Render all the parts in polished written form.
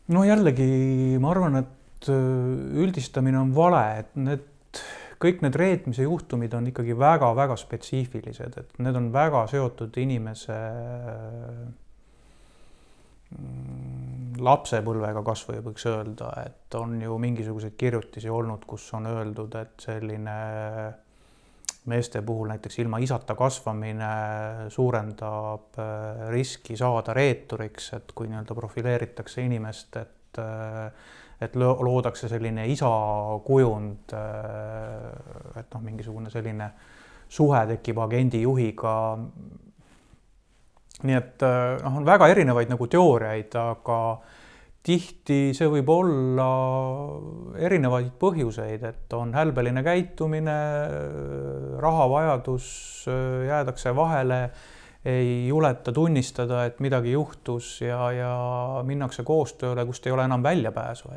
No jällegi ma arvan, et üldistamine on vale, et kõik need reetmise juhtumid on ikkagi väga-väga spetsiifilised, et need on väga seotud inimese lapsepõlvega kasvõi võiks öelda, et on ju mingisuguseid kirjutisi olnud, kus on öeldud, et selline meeste puhul näiteks ilma isata kasvamine suurendab riski saada reeturiks, et kui nii-öelda profileeritakse inimest, et loodakse selline isa kujund, et noh, mingisugune selline suhe tekib agendijuhiga. Nii et on väga erinevaid nagu teooriaid, aga tihti see võib olla erinevaid põhjuseid, et on hälbeline käitumine, rahavajadus, jäädakse vahele, ei juleta tunnistada, et midagi juhtus ja minnakse koostööle, kust ei ole enam väljapääsu.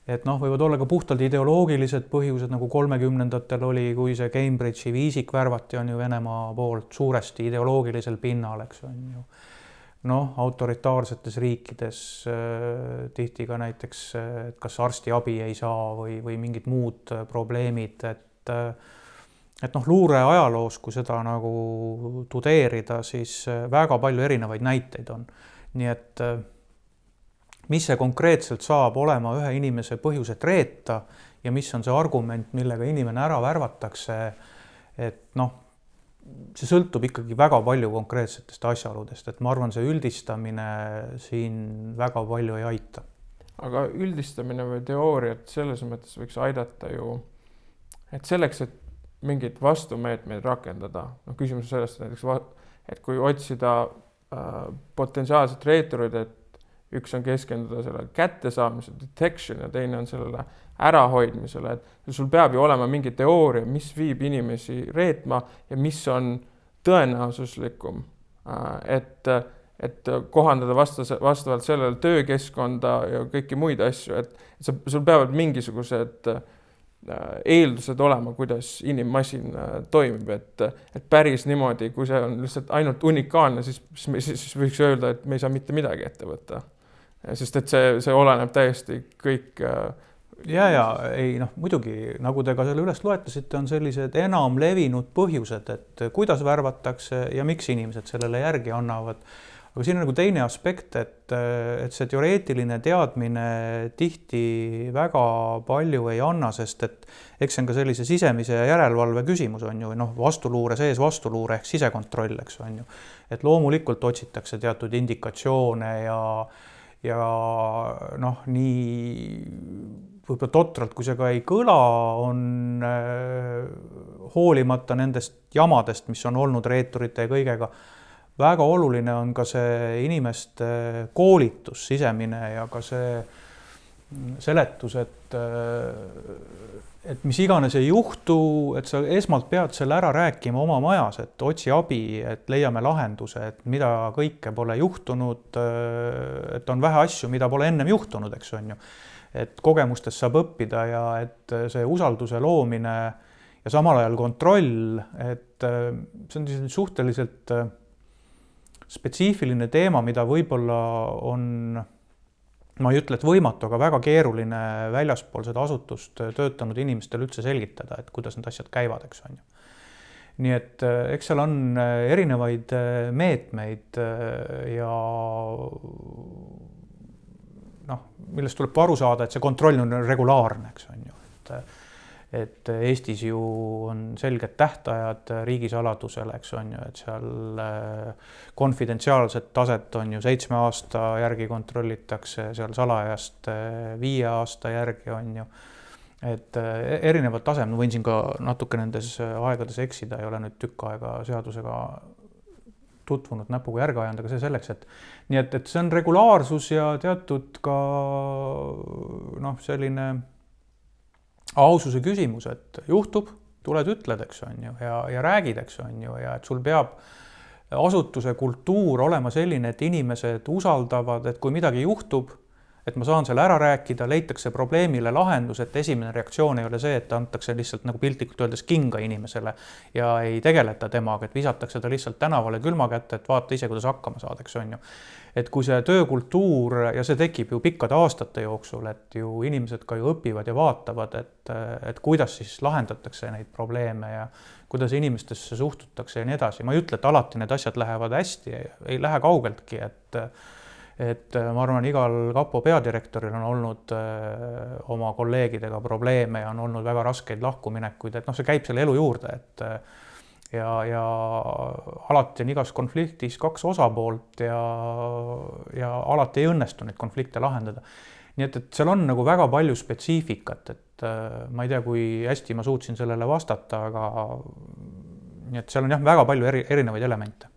Et noh, võivad olla ka puhtalt ideoloogilised põhjused, nagu 30ndatel oli, kui see Cambridge'i viisik värvati, on ju Venemaa poolt suuresti ideoloogilisel pinnal, eks on ju. Noh, autoritaarsetes riikides tihti ka näiteks, et kas arstiabi ei saa või mingid muud probleemid, et noh, luure ajaloos, kui seda nagu tudeerida, siis väga palju erinevaid näiteid on. Nii et mis see konkreetselt saab olema ühe inimese põhjused reeta ja mis on see argument, millega inimene ära värvatakse, et noh, see sõltub ikkagi väga palju konkreetsetest asjaoludest, et ma arvan, see üldistamine siin väga palju ei aita. Aga üldistamine või teooriat selles mõttes võiks aidata ju, et selleks, et mingeid vastumeetmeid rakendada, no küsimus on sellest, et kui otsida potentsiaalset reeturid, et üks on keskenduda selle kättesaamisele, detection ja teine on sellele ärahoidmisele, et sul peab ju olema mingi teooria, mis viib inimesi reetma ja mis on tõenäosuslikum, et kohandada vastavalt sellele töökeskkonda ja kõiki muid asju, et sul peavad mingisugused eeldused olema, kuidas inimmasin toimib, et päris niimoodi, kui see on lihtsalt ainult unikaalne, siis võiks öelda, et me ei saa mitte midagi ette võtta. Sest et see oleneb täiesti kõik. Ja ei, noh, muidugi, nagu te ka selle üles loetasite, on sellised enam levinud põhjused, et kuidas värvatakse ja miks inimesed sellele järgi annavad. Aga siin on nagu teine aspekt, et see teoreetiline teadmine tihti väga palju ei anna, sest et eks see on ka sellise sisemise järelevalve küsimus on ju, noh, vastuluure sees vastuluure ehk sisekontroll, eks on ju. Et loomulikult otsitakse teatud indikatsioone ja noh, nii võib-olla totralt, kui see ka ei kõla, on hoolimata nendest jamadest, mis on olnud reeturite ja kõigega, väga oluline on ka see inimeste koolitus sisemine ja ka see seletus, et mis iganes ei juhtu, et sa esmalt pead selle ära rääkima oma majas, et otsi abi, et leiame lahenduse, et mida kõike pole juhtunud, et on vähe asju, mida pole ennem juhtunud, eks on ju. Et kogemustest saab õppida ja et see usalduse loomine ja samal ajal kontroll, et see on suhteliselt spetsiifiline teema, mida võib-olla on, ma ei ütle, et võimatu, aga väga keeruline väljaspool seda asutust töötanud inimestel üldse selgitada, et kuidas need asjad käivad, eks on ju. Nii et eks seal on erinevaid meetmeid ja noh, millest tuleb aru saada, et see kontroll on regulaarne, eks on ju. Et Eestis ju on selged tähtajad riigisaladusele, eks on ju, et seal konfidentsiaalset taset on ju 7 aasta järgi kontrollitakse, seal salajast 5 aasta järgi on ju. Et erinevad tasem, võin siin ka natuke nendes aegades eksida, ei ole nüüd tükk aega seadusega tutvunud näpuga järge ajanud, aga see selleks, et nii et see on regulaarsus ja teatud ka noh, selline aususe küsimus, et juhtub, tuled ütled, eks on ju, ja räägid, eks on ju, ja et sul peab asutuse kultuur olema selline, et inimesed usaldavad, et kui midagi juhtub, et ma saan selle ära rääkida, leitakse probleemile lahendus, et esimene reaktsioon ei ole see, et antakse lihtsalt nagu piltlikult öeldes kinga inimesele ja ei tegeleta temaga, et visatakse ta lihtsalt tänavale külma kätte, et vaata ise, kuidas hakkama saad, eks on ju. Et kui see töökultuur ja see tekib ju pikkade aastate jooksul, et ju inimesed ka ju õpivad ja vaatavad, et kuidas siis lahendatakse neid probleeme ja kuidas inimestesse suhtutakse ja nii edasi. Ma ei ütle, et alati need asjad lähevad hästi, ei lähe kaugeltki, et ma arvan, igal kapo peadirektoril on olnud oma kolleegidega probleeme ja on olnud väga raskeid lahkuminekuid, et noh, see käib selle elu juurde, et ja alati on igas konfliktis kaks osapoolt ja alati ei õnnestu neid konflikte lahendada. Nii et seal on nagu väga palju spetsiifikat, et ma ei tea, kui hästi ma suutsin sellele vastata, aga nii et seal on jah väga palju erinevaid elemente.